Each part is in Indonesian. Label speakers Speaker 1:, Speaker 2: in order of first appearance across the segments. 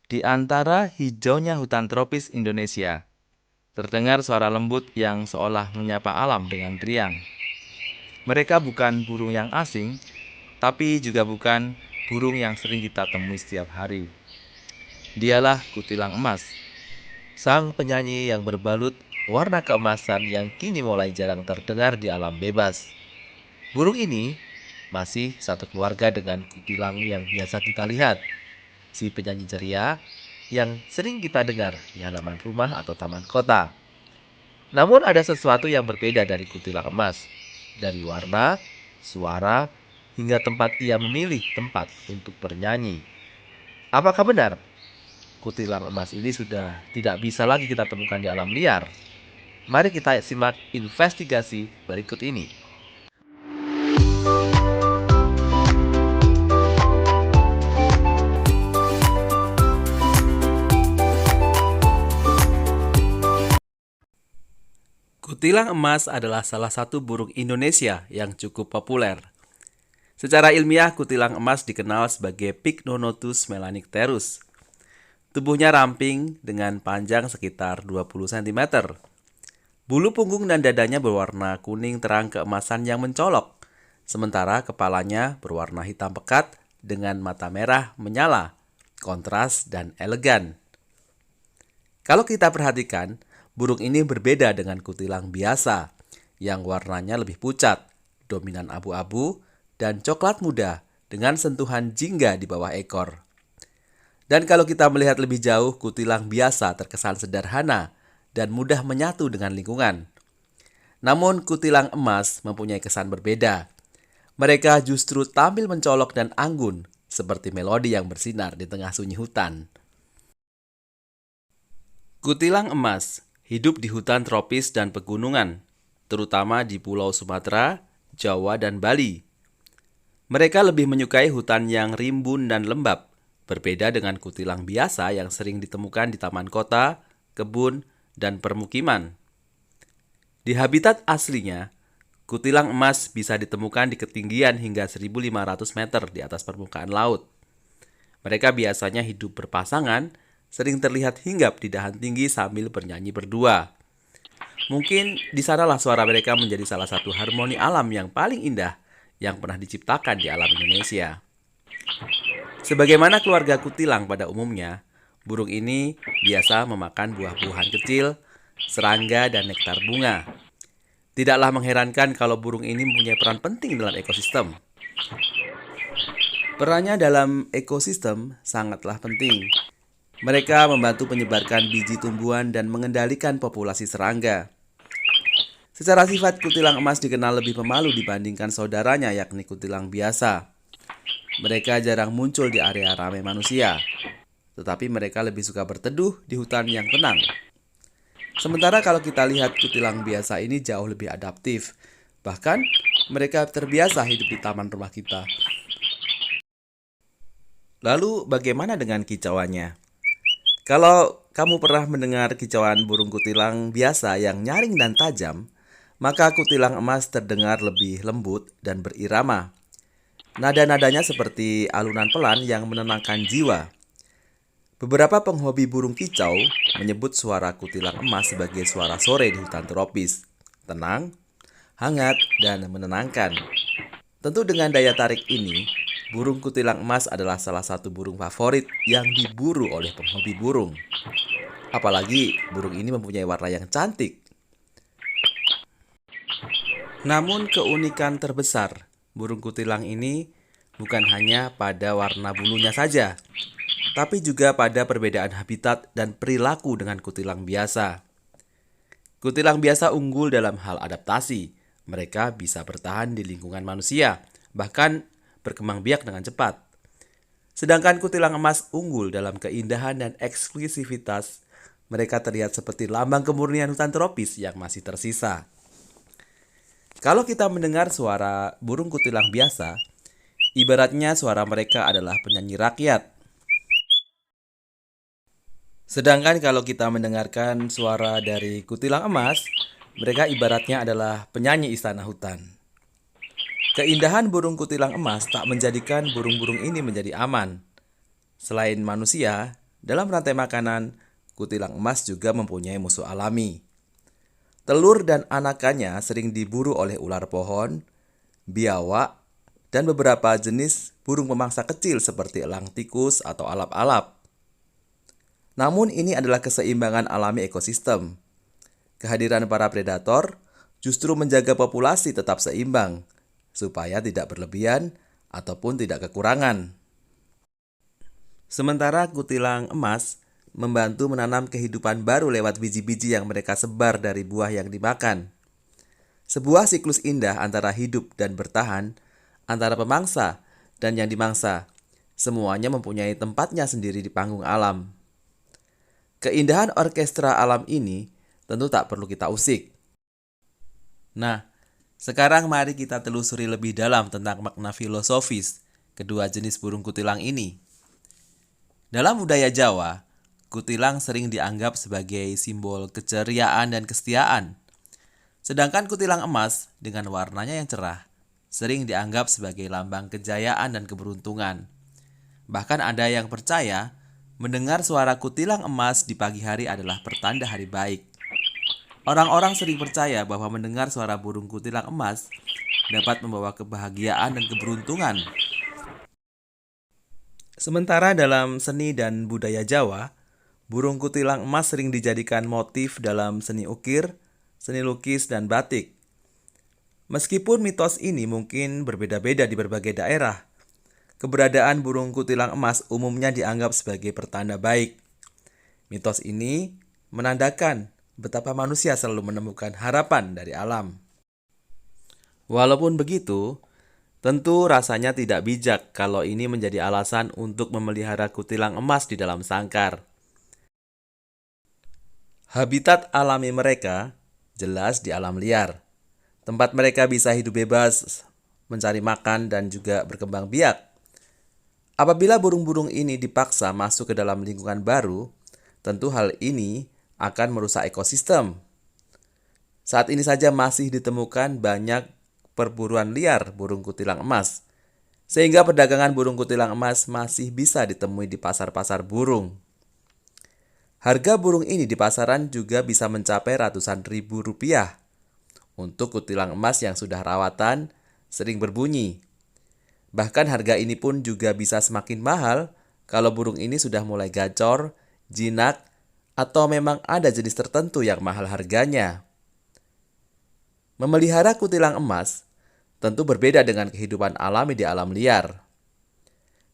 Speaker 1: Di antara hijaunya hutan tropis Indonesia, terdengar suara lembut yang seolah menyapa alam dengan riang. Mereka bukan burung yang asing, tapi juga bukan burung yang sering kita temui setiap hari. Dialah kutilang emas,
Speaker 2: Sang penyanyi yang berbalut warna keemasan yang kini mulai jarang terdengar di alam bebas. Burung ini masih satu keluarga dengan kutilang yang biasa kita lihat. Si penyanyi ceria yang sering kita dengar di halaman rumah atau taman kota. Namun ada sesuatu yang berbeda dari kutilang emas. Dari warna, suara, hingga tempat ia memilih tempat untuk bernyanyi. Apakah benar kutilang emas ini sudah tidak bisa lagi kita temukan di alam liar? Mari kita simak investigasi berikut ini.
Speaker 3: Kutilang emas adalah salah satu burung Indonesia yang cukup populer. Secara ilmiah, kutilang emas dikenal sebagai Pycnonotus melanipterus. Tubuhnya ramping dengan panjang sekitar 20 cm. Bulu punggung dan dadanya berwarna kuning terang keemasan yang mencolok, sementara kepalanya berwarna hitam pekat dengan mata merah menyala, kontras dan elegan. Kalau kita perhatikan, burung ini berbeda dengan kutilang biasa yang warnanya lebih pucat, dominan abu-abu, dan coklat muda dengan sentuhan jingga di bawah ekor. Dan kalau kita melihat lebih jauh, kutilang biasa terkesan sederhana dan mudah menyatu dengan lingkungan. Namun kutilang emas mempunyai kesan berbeda. Mereka justru tampil mencolok dan anggun, seperti melodi yang bersinar di tengah sunyi hutan. Kutilang emas hidup di hutan tropis dan pegunungan, terutama di Pulau Sumatera, Jawa, dan Bali. Mereka lebih menyukai hutan yang rimbun dan lembab, berbeda dengan kutilang biasa yang sering ditemukan di taman kota, kebun, dan permukiman. Di habitat aslinya, kutilang emas bisa ditemukan di ketinggian hingga 1.500 meter di atas permukaan laut. Mereka biasanya hidup berpasangan, sering terlihat hinggap di dahan tinggi sambil bernyanyi berdua. Mungkin di sanalah suara mereka menjadi salah satu harmoni alam yang paling indah yang pernah diciptakan di alam Indonesia. Sebagaimana keluarga kutilang pada umumnya, burung ini biasa memakan buah-buahan kecil, serangga, dan nektar bunga. Tidaklah mengherankan kalau burung ini mempunyai peran penting dalam ekosistem. Perannya dalam ekosistem sangatlah penting. Mereka membantu menyebarkan biji tumbuhan dan mengendalikan populasi serangga. Secara sifat, kutilang emas dikenal lebih pemalu dibandingkan saudaranya yakni kutilang biasa. Mereka jarang muncul di area ramai manusia, tetapi mereka lebih suka berteduh di hutan yang tenang. Sementara kalau kita lihat kutilang biasa ini jauh lebih adaptif. Bahkan mereka terbiasa hidup di taman rumah kita. Lalu bagaimana dengan kicauannya? Kalau kamu pernah mendengar kicauan burung kutilang biasa yang nyaring dan tajam, maka kutilang emas terdengar lebih lembut dan berirama. Nada-nadanya seperti alunan pelan yang menenangkan jiwa. Beberapa penghobi burung kicau menyebut suara kutilang emas sebagai suara sore di hutan tropis. Tenang, hangat, dan menenangkan. Tentu dengan daya tarik ini, burung kutilang emas adalah salah satu burung favorit yang diburu oleh penghobi burung. Apalagi burung ini mempunyai warna yang cantik. Namun keunikan terbesar burung kutilang ini bukan hanya pada warna bulunya saja, tapi juga pada perbedaan habitat dan perilaku dengan kutilang biasa. Kutilang biasa unggul dalam hal adaptasi. Mereka bisa bertahan di lingkungan manusia, bahkan berkembang biak dengan cepat. Sedangkan kutilang emas unggul dalam keindahan dan eksklusivitas. Mereka terlihat seperti lambang kemurnian hutan tropis yang masih tersisa. Kalau kita mendengar suara burung kutilang biasa, ibaratnya suara mereka adalah penyanyi rakyat. Sedangkan kalau kita mendengarkan suara dari kutilang emas, mereka ibaratnya adalah penyanyi istana hutan. Keindahan burung kutilang emas tak menjadikan burung-burung ini menjadi aman. Selain manusia,
Speaker 1: Dalam rantai makanan, kutilang emas juga mempunyai musuh alami. Telur dan anakannya sering diburu oleh ular pohon, biawak, dan beberapa jenis burung pemangsa kecil seperti elang tikus atau alap-alap. Namun ini adalah keseimbangan alami ekosistem. Kehadiran para predator justru menjaga populasi tetap seimbang, supaya tidak berlebihan ataupun tidak kekurangan. Sementara kutilang emas membantu menanam kehidupan baru lewat biji-biji yang mereka sebar dari buah yang dimakan. Sebuah siklus indah antara hidup dan bertahan, antara pemangsa dan yang dimangsa. Semuanya mempunyai tempatnya sendiri di panggung alam. Keindahan orkestra alam ini tentu tak perlu kita usik. Nah, sekarang mari kita telusuri lebih dalam tentang makna filosofis kedua jenis burung kutilang ini. Dalam budaya Jawa, kutilang sering dianggap sebagai simbol keceriaan dan kesetiaan. Sedangkan kutilang emas dengan warnanya yang cerah sering dianggap sebagai lambang kejayaan dan keberuntungan. Bahkan ada yang percaya mendengar suara kutilang emas di pagi hari adalah pertanda hari baik. Orang-orang sering percaya bahwa mendengar suara burung kutilang emas dapat membawa kebahagiaan dan keberuntungan. Sementara dalam seni dan budaya Jawa, burung kutilang emas sering dijadikan motif dalam seni ukir, seni lukis, dan batik. Meskipun mitos ini mungkin berbeda-beda di berbagai daerah, keberadaan burung kutilang emas umumnya dianggap sebagai pertanda baik. Mitos ini menandakan betapa manusia selalu menemukan harapan dari alam. Walaupun begitu, tentu rasanya tidak bijak kalau ini menjadi alasan untuk memelihara kutilang emas di dalam sangkar. Habitat alami mereka jelas di alam liar. Tempat mereka bisa hidup bebas, mencari makan, dan juga berkembang biak. Apabila burung-burung ini dipaksa masuk ke dalam lingkungan baru, tentu hal ini akan merusak ekosistem. Saat ini saja masih ditemukan banyak perburuan liar burung kutilang emas, sehingga perdagangan burung kutilang emas masih bisa ditemui di pasar-pasar burung. Harga burung ini di pasaran juga bisa mencapai ratusan ribu rupiah. Untuk kutilang emas yang sudah rawatan, sering berbunyi. Bahkan harga ini pun juga bisa semakin mahal kalau burung ini sudah mulai gacor, jinak, atau memang ada jenis tertentu yang mahal harganya. Memelihara kutilang emas tentu berbeda dengan kehidupan alami di alam liar.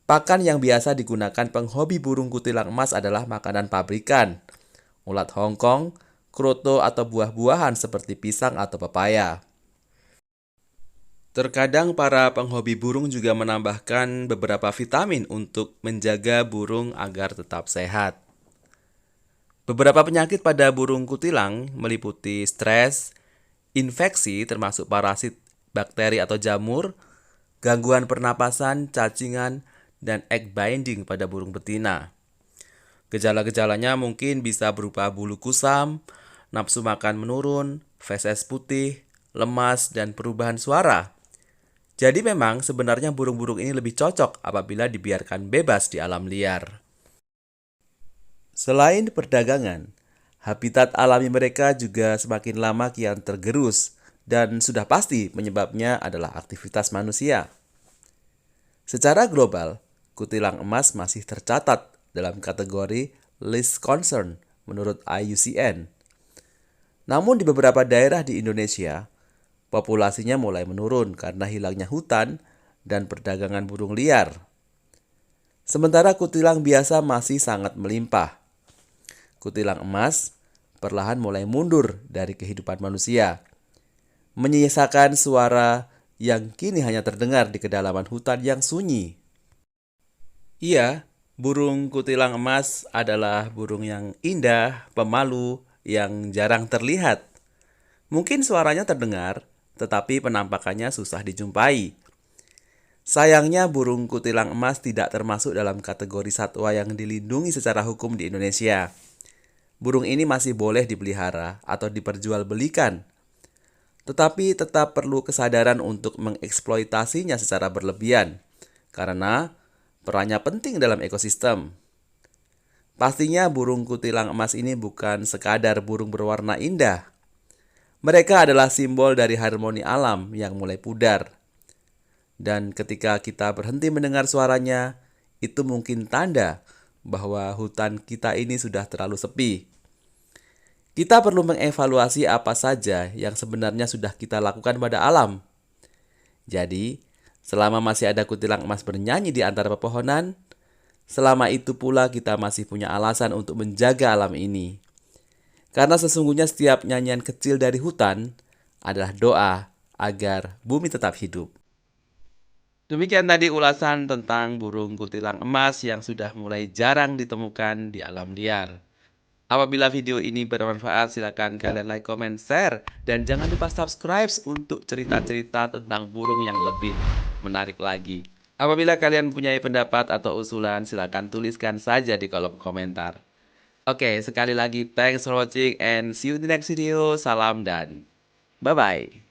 Speaker 1: Pakan yang biasa digunakan penghobi burung kutilang emas adalah makanan pabrikan, ulat Hongkong, kroto, atau buah-buahan seperti pisang atau pepaya. Terkadang para penghobi burung juga menambahkan beberapa vitamin untuk menjaga burung agar tetap sehat. Beberapa penyakit pada burung kutilang meliputi stres, infeksi termasuk parasit, bakteri atau jamur, gangguan pernapasan, cacingan, dan egg binding pada burung betina. Gejala-gejalanya mungkin bisa berupa bulu kusam, nafsu makan menurun, feses putih, lemas, dan perubahan suara. Jadi memang sebenarnya burung-burung ini lebih cocok apabila dibiarkan bebas di alam liar. Selain perdagangan, habitat alami mereka juga semakin lama kian tergerus dan sudah pasti penyebabnya adalah aktivitas manusia. Secara global, kutilang emas masih tercatat dalam kategori Least Concern menurut IUCN. Namun di beberapa daerah di Indonesia, populasinya mulai menurun karena hilangnya hutan dan perdagangan burung liar. Sementara kutilang biasa masih sangat melimpah. Kutilang emas perlahan mulai mundur dari kehidupan manusia, menyisakan suara yang kini hanya terdengar di kedalaman hutan yang sunyi. Iya, burung kutilang emas adalah burung yang indah, pemalu, yang jarang terlihat. Mungkin suaranya terdengar, tetapi penampakannya susah dijumpai. Sayangnya burung kutilang emas tidak termasuk dalam kategori satwa yang dilindungi secara hukum di Indonesia. Burung ini masih boleh dipelihara atau diperjualbelikan, tetapi tetap perlu kesadaran untuk mengeksploitasinya secara berlebihan, karena perannya penting dalam ekosistem.
Speaker 3: Pastinya burung kutilang emas ini bukan sekadar burung berwarna indah. Mereka adalah simbol dari harmoni alam yang mulai pudar. Dan ketika kita berhenti mendengar suaranya, itu mungkin tanda bahwa hutan kita ini sudah terlalu sepi. Kita perlu mengevaluasi apa saja yang sebenarnya sudah kita lakukan pada alam. Jadi, selama masih ada kutilang emas bernyanyi di antara pepohonan, selama itu pula kita masih punya alasan untuk menjaga alam ini. Karena sesungguhnya setiap nyanyian kecil dari hutan adalah doa agar bumi tetap hidup. Demikian tadi ulasan tentang burung kutilang emas yang sudah mulai jarang ditemukan di alam liar. Apabila video ini bermanfaat, silakan kalian like, comment, share, dan jangan lupa subscribe untuk cerita-cerita tentang burung yang lebih menarik lagi. Apabila kalian punya pendapat atau usulan, silakan tuliskan saja di kolom komentar. Oke, sekali lagi thanks for watching and see you in the next video. Salam dan bye-bye.